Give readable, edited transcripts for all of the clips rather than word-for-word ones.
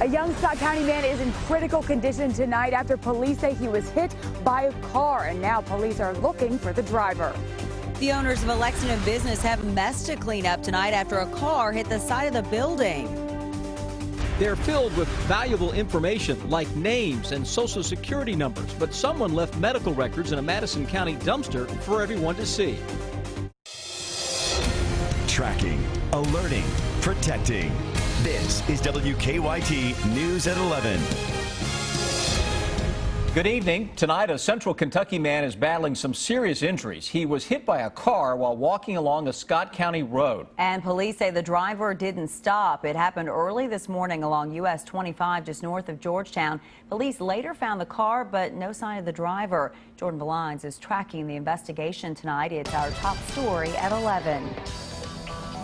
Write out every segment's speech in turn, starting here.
A young Scott County man is in critical condition tonight after police say he was hit by a car, and now police are looking for the driver. The owners of a Lexington business have a mess to clean up tonight after a car hit the side of the building. They're filled with valuable information like names and social security numbers, but someone left medical records in a Madison County dumpster for everyone to see. Tracking, alerting, protecting. This is WKYT News at 11. Good evening. Tonight, a Central Kentucky man is battling some serious injuries. He was hit by a car while walking along a Scott County road. And police say the driver didn't stop. It happened early this morning along US 25 just north of Georgetown. Police later found the car, but no sign of the driver. Jordan Valines is tracking the investigation tonight. It's our top story at 11.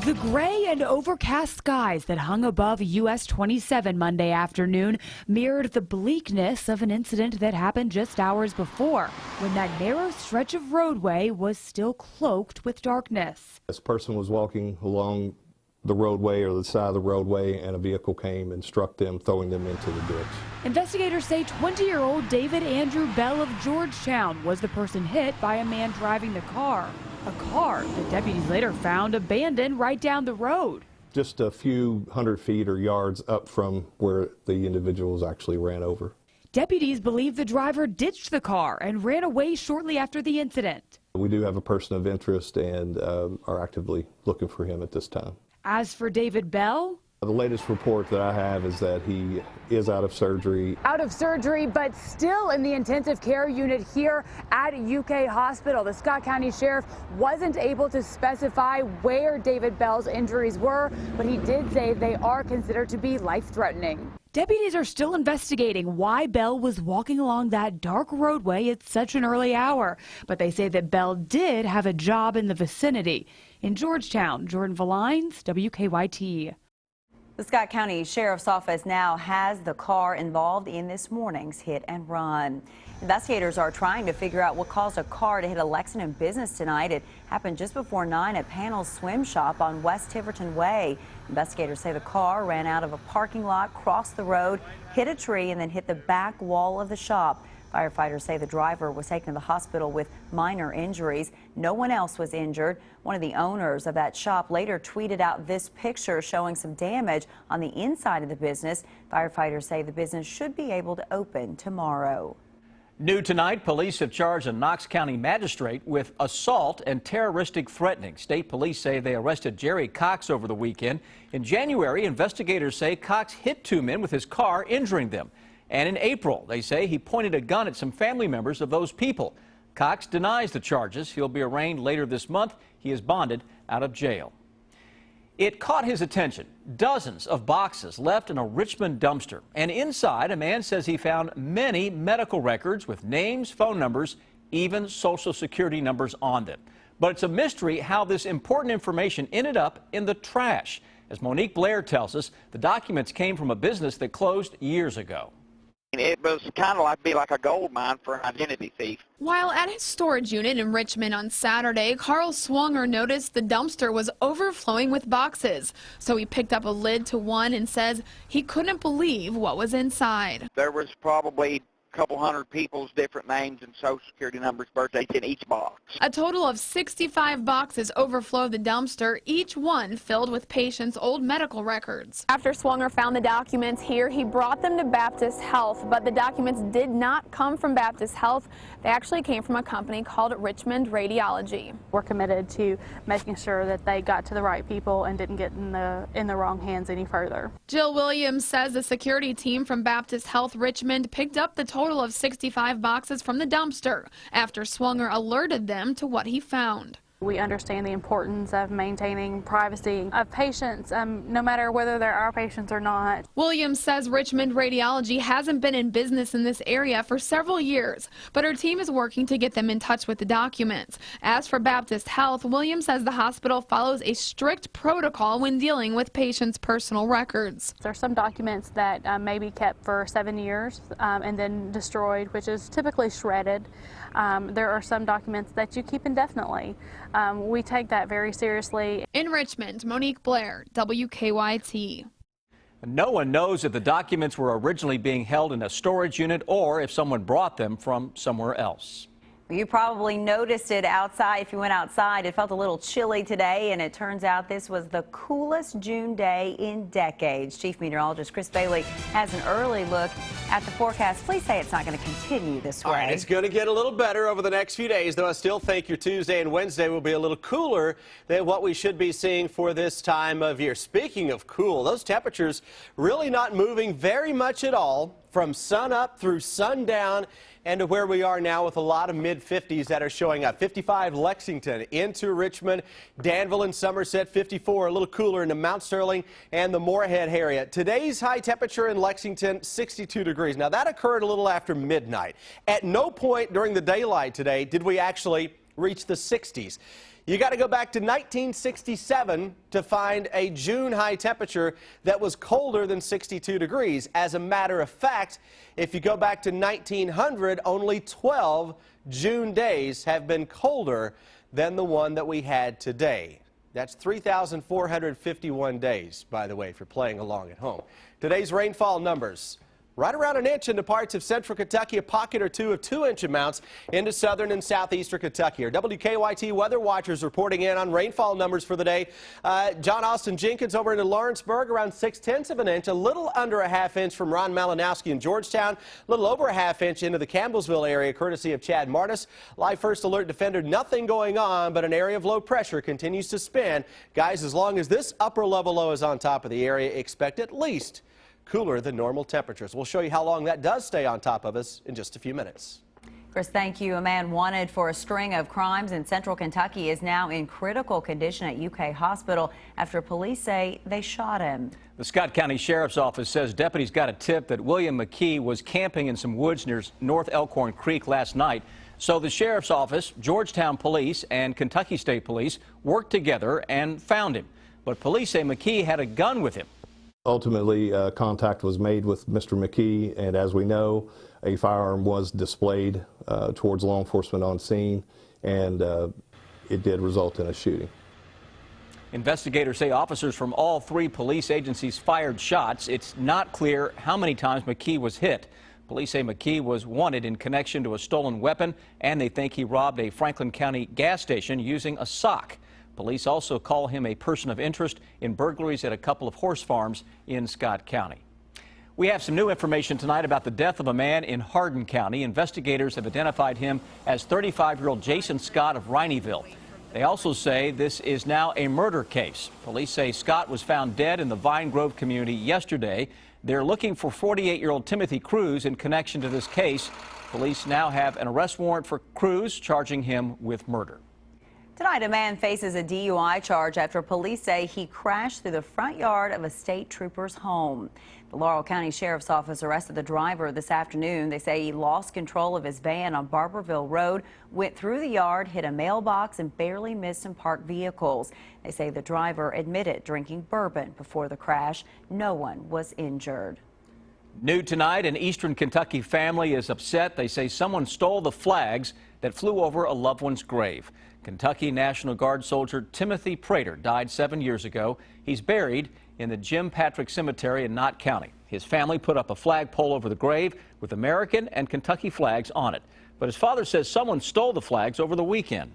The gray and overcast skies that hung above US 27 Monday afternoon mirrored the bleakness of an incident that happened just hours before, when that narrow stretch of roadway was still cloaked with darkness. This person was walking along the roadway or the side of the roadway, and a vehicle came and struck them, throwing them into the ditch. Investigators say 20-year-old David Andrew Bell of Georgetown was the person hit by a man driving the car. A car that deputies later found abandoned right down the road. Just a few hundred feet or yards up from where the individuals actually ran over. Deputies believe the driver ditched the car and ran away shortly after the incident. We do have a person of interest and are actively looking for him at this time. As for David Bell, the latest report that I have is that he is out of surgery. Out of surgery, but still in the intensive care unit here at UK Hospital. The Scott County Sheriff wasn't able to specify where David Bell's injuries were, but he did say they are considered to be life-threatening. Deputies are still investigating why Bell was walking along that dark roadway at such an early hour, but they say that Bell did have a job in the vicinity. In Georgetown, Jordan Valines, WKYT. The Scott County Sheriff's Office now has the car involved in this morning's hit and run. Investigators are trying to figure out what caused a car to hit a Lexington business tonight. It happened just before 9 at Panel's Swim Shop on West Tiverton Way. Investigators say the car ran out of a parking lot, crossed the road, hit a tree, and then hit the back wall of the shop. Firefighters say the driver was taken to the hospital with minor injuries. No one else was injured. One of the owners of that shop later tweeted out this picture showing some damage on the inside of the business. Firefighters say the business should be able to open tomorrow. New tonight, police have charged a Knox County magistrate with assault and terroristic threatening. State police say they arrested Jerry Cox over the weekend. In January, investigators say Cox hit two men with his car, injuring them. And in April, they say he pointed a gun at some family members of those people. Cox denies the charges. He'll be arraigned later this month. He is bonded out of jail. It caught his attention. Dozens of boxes left in a Richmond dumpster. And inside, a man says he found many medical records with names, phone numbers, even social security numbers on them. But it's a mystery how this important information ended up in the trash. As Monique Blair tells us, the documents came from a business that closed years ago. It was kind of like a gold mine for an identity thief. While at his storage unit in Richmond on Saturday, Carl Swanger noticed the dumpster was overflowing with boxes. So he picked up a lid to one and says he couldn't believe what was inside. There was probably a couple hundred people's different names and social security numbers, birthdays in each box. A total of 65 boxes overflowed the dumpster, each one filled with patients' old medical records. After Swanger found the documents here, he brought them to Baptist Health, but the documents did not come from Baptist Health. They actually came from a company called Richmond Radiology. We're committed to making sure that they got to the right people and didn't get in the wrong hands any further. Jill Williams says the security team from Baptist Health Richmond picked up the total of 65 boxes from the dumpster after Swanger alerted them to what he found. We understand the importance of maintaining privacy of patients, no matter whether they're our patients or not. Williams says Richmond Radiology hasn't been in business in this area for several years, but her team is working to get them in touch with the documents. As for Baptist Health, Williams says the hospital follows a strict protocol when dealing with patients' personal records. There are some documents that may be kept for 7 years and then destroyed, which is typically shredded. There are some documents that you keep indefinitely. We take that very seriously. In Richmond, Monique Blair, WKYT. No one knows if the documents were originally being held in a storage unit or if someone brought them from somewhere else. You probably noticed it outside. If you went outside, it felt a little chilly today, and it turns out this was the coolest June day in decades. Chief Meteorologist Chris Bailey has an early look at the forecast. Please say it's not going to continue this way. All right, it's going to get a little better over the next few days, though I still think your Tuesday and Wednesday will be a little cooler than what we should be seeing for this time of year. Speaking of cool, those temperatures really not moving very much at all from sun up through sundown and to where we are now with a lot of mid-50s that are showing up. 55 Lexington into Richmond, Danville and Somerset 54, a little cooler into Mount Sterling and the Moorhead area. Today's high temperature in Lexington 62 degrees. Now that occurred a little after midnight. At no point during the daylight today did we actually reach the 60s. You got to go back to 1967 to find a June high temperature that was colder than 62 degrees. As a matter of fact, if you go back to 1900, only 12 June days have been colder than the one that we had today. That's 3,451 days, by the way, if you're playing along at home. Today's rainfall numbers. Right around an inch into parts of central Kentucky, a pocket or two of 2-inch amounts into southern and southeastern Kentucky. Our WKYT weather watchers reporting in on rainfall numbers for the day. John Austin Jenkins over into Lawrenceburg, around 6/10 of an inch, a little under a half inch from Ron Malinowski in Georgetown, a little over a half inch into the Campbellsville area, courtesy of Chad Martis. Live First Alert Defender, nothing going on, but an area of low pressure continues to spin. Guys, as long as this upper level low is on top of the area, expect at least cooler than normal temperatures. We'll show you how long that does stay on top of us in just a few minutes. Chris, thank you. A man wanted for a string of crimes in central Kentucky is now in critical condition at UK Hospital after police say they shot him. The Scott County Sheriff's Office says deputies got a tip that William McKee was camping in some woods near North Elkhorn Creek last night. So the Sheriff's Office, Georgetown Police, and Kentucky State Police worked together and found him. But police say McKee had a gun with him. Ultimately, contact was made with Mr. McKee, and as we know, a firearm was displayed towards law enforcement on scene, and it did result in a shooting. Investigators say officers from all 3 police agencies fired shots. It's not clear how many times McKee was hit. Police say McKee was wanted in connection to a stolen weapon, and they think he robbed a Franklin County gas station using a sock. Police also call him a person of interest in burglaries at a couple of horse farms in Scott County. We have some new information tonight about the death of a man in Hardin County. Investigators have identified him as 35-year-old Jason Scott of Rineyville. They also say this is now a murder case. Police say Scott was found dead in the Vine Grove community yesterday. They're looking for 48-year-old Timothy Cruz in connection to this case. Police now have an arrest warrant for Cruz, charging him with murder. Tonight, a man faces a DUI charge after police say he crashed through the front yard of a state trooper's home. The Laurel County Sheriff's Office arrested the driver this afternoon. They say he lost control of his van on Barberville Road, went through the yard, hit a mailbox, and barely missed some parked vehicles. They say the driver admitted drinking bourbon before the crash. No one was injured. New tonight, an Eastern Kentucky family is upset. They say someone stole the flags that flew over a loved one's grave. Kentucky National Guard soldier Timothy Prater died 7 years ago. He's buried in the Jim Patrick Cemetery in Knott County. His family put up a flagpole over the grave with American and Kentucky flags on it. But his father says someone stole the flags over the weekend.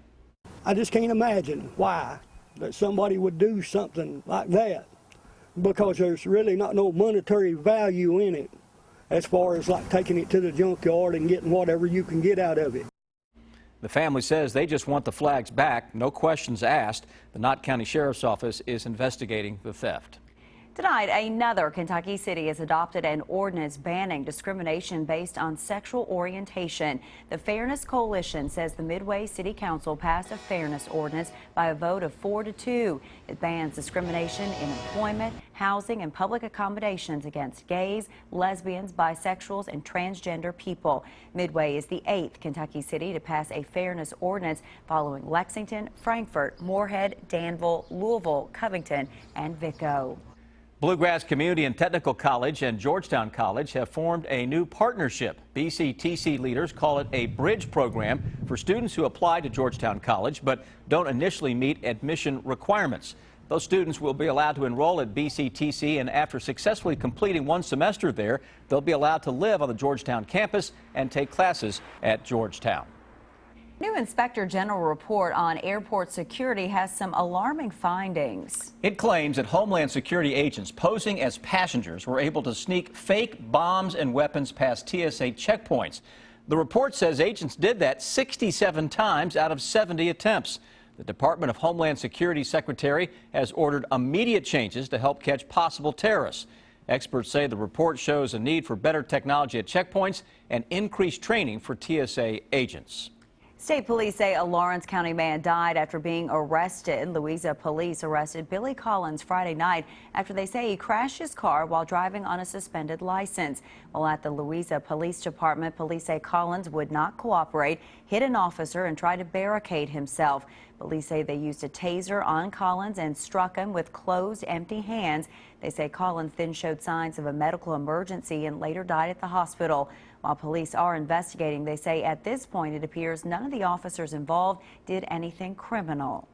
I just can't imagine why that somebody would do something like that, because there's really not no monetary value in it as far as like taking it to the junkyard and getting whatever you can get out of it. The family says they just want the flags back, no questions asked. The Knott County Sheriff's Office is investigating the theft. Tonight, another Kentucky city has adopted an ordinance banning discrimination based on sexual orientation. The Fairness Coalition says the Midway City Council passed a fairness ordinance by a vote of 4-2. It bans discrimination in employment, housing, and public accommodations against gays, lesbians, bisexuals, and transgender people. Midway is the 8th Kentucky city to pass a fairness ordinance following Lexington, Frankfort, Moorhead, Danville, Louisville, Covington, and Vico. Bluegrass Community and Technical College and Georgetown College have formed a new partnership. BCTC leaders call it a bridge program for students who apply to Georgetown College but don't initially meet admission requirements. Those students will be allowed to enroll at BCTC, and after successfully completing one semester there, they'll be allowed to live on the Georgetown campus and take classes at Georgetown. New Inspector General report on airport security has some alarming findings. It claims that Homeland Security agents posing as passengers were able to sneak fake bombs and weapons past TSA checkpoints. The report says agents did that 67 times out of 70 attempts. The Department of Homeland Security Secretary has ordered immediate changes to help catch possible terrorists. Experts say the report shows a need for better technology at checkpoints and increased training for TSA agents. State police say a Lawrence County man died after being arrested. Louisa police arrested Billy Collins Friday night after they say he crashed his car while driving on a suspended license. While at the Louisa Police Department, police say Collins would not cooperate, hit an officer, and tried to barricade himself. Police say they used a taser on Collins and struck him with closed, empty hands. They say Collins then showed signs of a medical emergency and later died at the hospital. While police are investigating, they say at this point it appears none of the officers involved did anything criminal.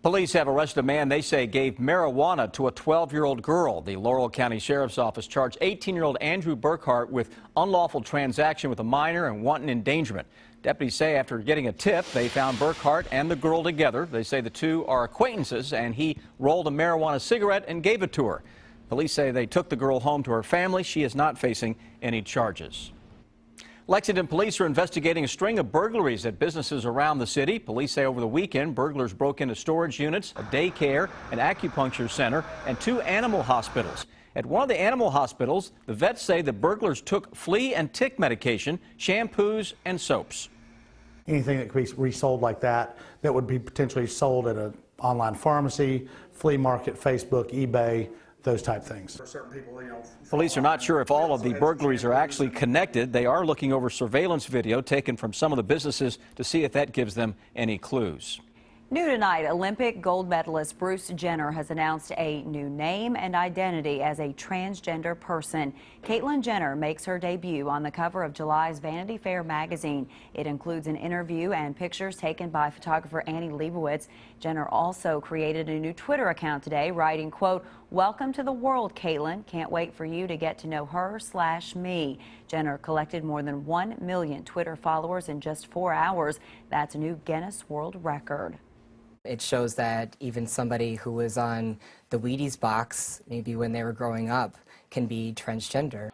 Police have arrested a man they say gave marijuana to a 12-year-old girl. The Laurel County Sheriff's Office charged 18-year-old Andrew Burkhart with unlawful transaction with a minor and wanton endangerment. Deputies say after getting a tip, they found Burkhart and the girl together. They say the two are acquaintances, and he rolled a marijuana cigarette and gave it to her. Police say they took the girl home to her family. She is not facing any charges. Lexington police are investigating a string of burglaries at businesses around the city. Police say over the weekend, burglars broke into storage units, a daycare, an acupuncture center, and 2 animal hospitals. At one of the animal hospitals, the vets say the burglars took flea and tick medication, shampoos, and soaps. Anything that could be resold like that, that would be potentially sold at an online pharmacy, flea market, Facebook, eBay, those type things. Police are not sure if all of the burglaries are actually connected. They are looking over surveillance video taken from some of the businesses to see if that gives them any clues. New tonight, Olympic gold medalist Bruce Jenner has announced a new name and identity as a transgender person. Caitlyn Jenner makes her debut on the cover of July's Vanity Fair magazine. It includes an interview and pictures taken by photographer Annie Leibovitz. Jenner also created a new Twitter account today, writing, quote, "Welcome to the world, Caitlyn. Can't wait for you to get to know her/me." Jenner collected more than 1 million Twitter followers in just 4 hours. That's a new Guinness World Record. It shows that even somebody who was on the Wheaties box, maybe when they were growing up, can be transgender.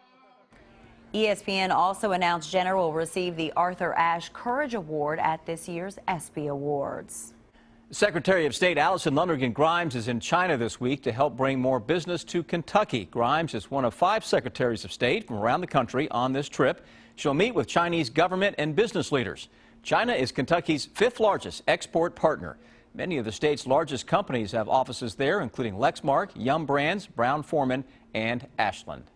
ESPN also announced Jenner will receive the Arthur Ashe Courage Award at this year's ESPY Awards. Secretary of State Allison Lundergan Grimes is in China this week to help bring more business to Kentucky. Grimes is one of 5 secretaries of state from around the country on this trip. She'll meet with Chinese government and business leaders. China is Kentucky's 5th largest export partner. Many of the state's largest companies have offices there, including Lexmark, Yum Brands, Brown-Forman, and Ashland.